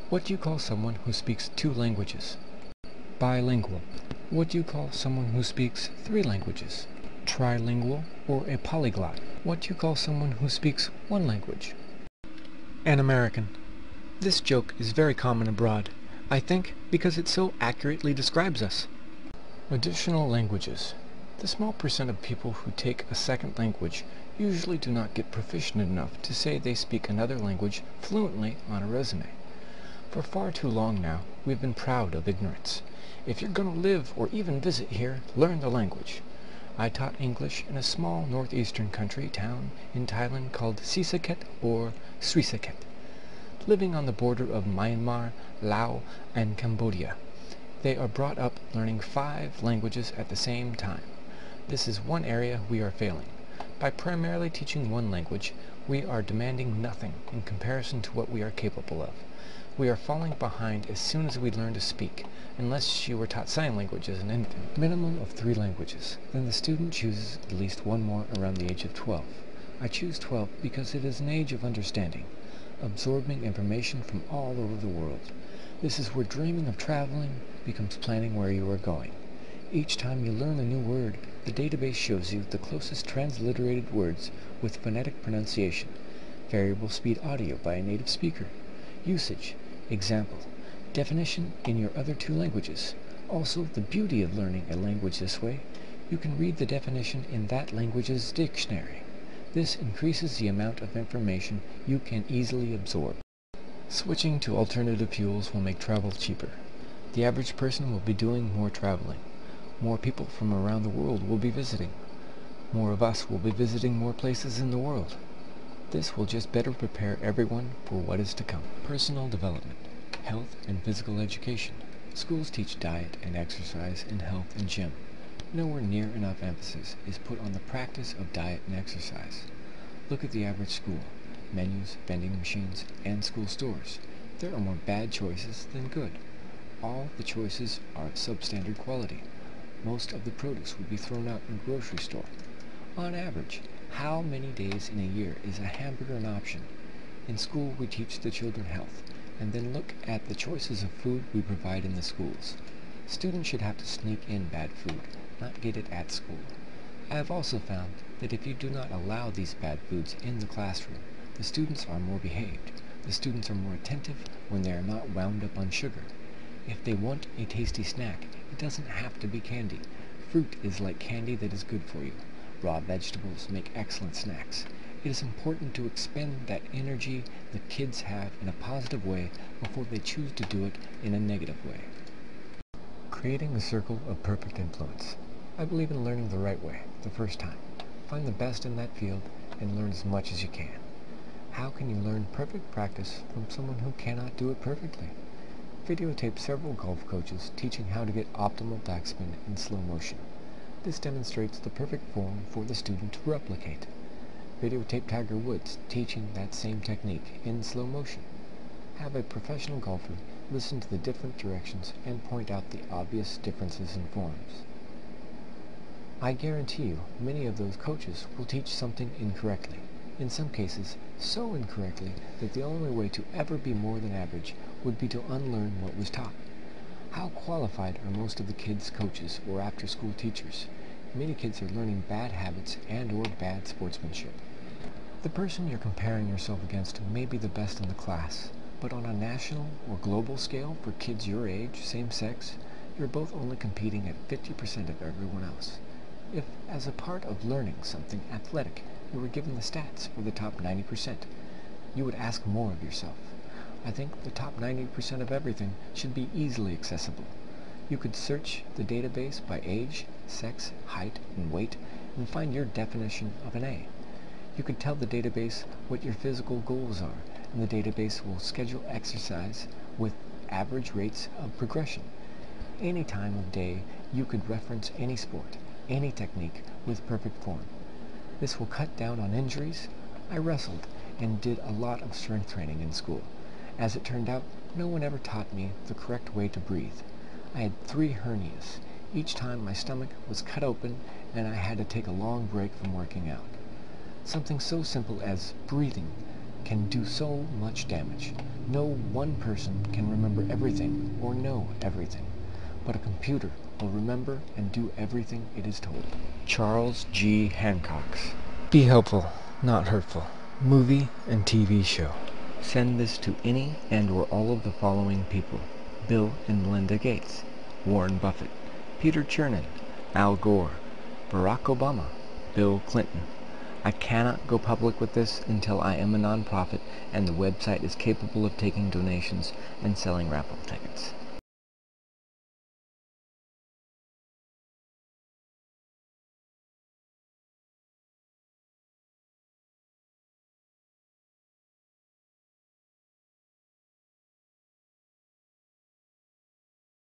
What do you call someone who speaks 2 languages? Bilingual. What do you call someone who speaks 3 languages? Trilingual or a polyglot. What do you call someone who speaks 1 language? An American. This joke is very common abroad, I think because it so accurately describes us. Additional languages. The small percent of people who take a second language usually do not get proficient enough to say they speak another language fluently on a resume. For far too long now, we've been proud of ignorance. If you're going to live or even visit here, learn the language. I taught English in a small northeastern country town in Thailand called Sisaket or Suisaket, living on the border of Myanmar, Laos, and Cambodia. They are brought up learning 5 languages at the same time. This is one area we are failing. By primarily teaching 1 language, we are demanding nothing in comparison to what we are capable of. We are falling behind as soon as we learn to speak, unless you were taught sign language as an infant. Minimum of 3 languages. Then the student chooses at least 1 more around the age of 12. I choose 12 because it is an age of understanding, absorbing information from all over the world. This is where dreaming of traveling becomes planning where you are going. Each time you learn a new word, the database shows you the closest transliterated words with phonetic pronunciation, variable speed audio by a native speaker, usage, example, definition in your other 2 languages. Also, the beauty of learning a language this way, you can read the definition in that language's dictionary. This increases the amount of information you can easily absorb. Switching to alternative fuels will make travel cheaper. The average person will be doing more traveling. More people from around the world will be visiting. More of us will be visiting more places in the world. This will just better prepare everyone for what is to come. Personal development, health and physical education. Schools teach diet and exercise and health and gym. Nowhere near enough emphasis is put on the practice of diet and exercise. Look at the average school. Menus, vending machines, and school stores. There are more bad choices than good. All the choices are of substandard quality. Most of the produce would be thrown out in the grocery store. On average, how many days in a year is a hamburger an option? In school, we teach the children health, and then look at the choices of food we provide in the schools. Students should have to sneak in bad food, not get it at school. I have also found that if you do not allow these bad foods in the classroom, the students are more behaved. The students are more attentive when they are not wound up on sugar. If they want a tasty snack, it doesn't have to be candy. Fruit is like candy that is good for you. Raw vegetables make excellent snacks. It is important to expend that energy the kids have in a positive way before they choose to do it in a negative way. Creating a circle of perfect influence. I believe in learning the right way, the first time. Find the best in that field and learn as much as you can. How can you learn perfect practice from someone who cannot do it perfectly? Videotape several golf coaches teaching how to get optimal backspin in slow motion. This demonstrates the perfect form for the student to replicate. Videotape Tiger Woods teaching that same technique in slow motion. Have a professional golfer listen to the different directions and point out the obvious differences in forms. I guarantee you, many of those coaches will teach something incorrectly. In some cases, so incorrectly that the only way to ever be more than average would be to unlearn what was taught. How qualified are most of the kids' coaches or after-school teachers? Many kids are learning bad habits and or bad sportsmanship. The person you're comparing yourself against may be the best in the class, but on a national or global scale for kids your age, same sex, you're both only competing at 50% of everyone else. If, as a part of learning something athletic, you were given the stats for the top 90%, you would ask more of yourself. I think the top 90% of everything should be easily accessible. You could search the database by age, sex, height, and weight, and find your definition of an A. You could tell the database what your physical goals are, and the database will schedule exercise with average rates of progression. Any time of day, you could reference any sport, any technique with perfect form. This will cut down on injuries. I wrestled and did a lot of strength training in school. As it turned out, no one ever taught me the correct way to breathe. I had 3 hernias. Each time my stomach was cut open and I had to take a long break from working out. Something so simple as breathing can do so much damage. No one person can remember everything or know everything, but a computer will remember and do everything it is told. Charles G. Hancock's Be Helpful, Not Hurtful movie and TV show. Send this to any and or all of the following people: Bill and Melinda Gates, Warren Buffett, Peter Chernin, Al Gore, Barack Obama, Bill Clinton. I cannot go public with this until I am a nonprofit and the website is capable of taking donations and selling raffle tickets.